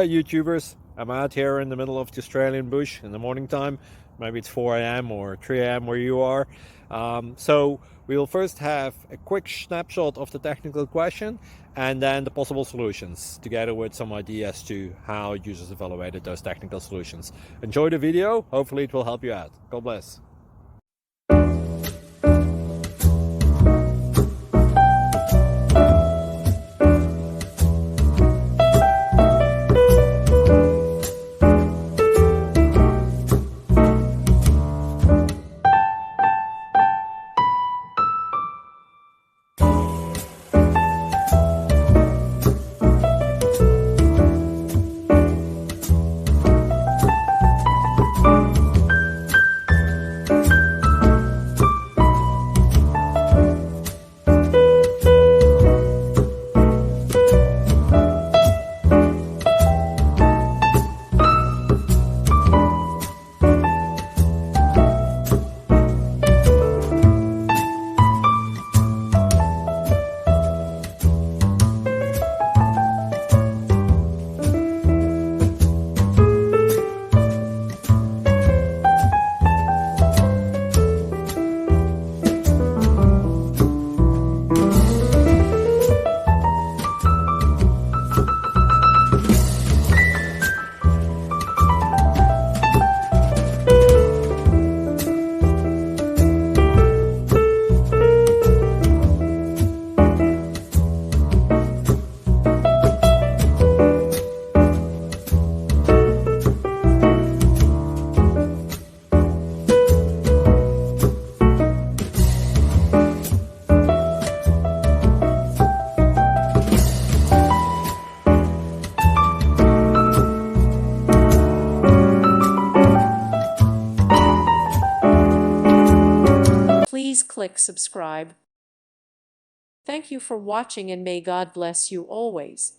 YouTubers. I'm out here in the middle of the Australian bush in the morning time. Maybe it's 4 a.m. or 3 a.m. where you are. So we'll first have a quick snapshot of the technical question and then the possible solutions, together with some ideas to how users evaluated those technical solutions. Enjoy the video. Hopefully it will help you out. God bless. Please click subscribe. Thank you for watching and may God bless you always.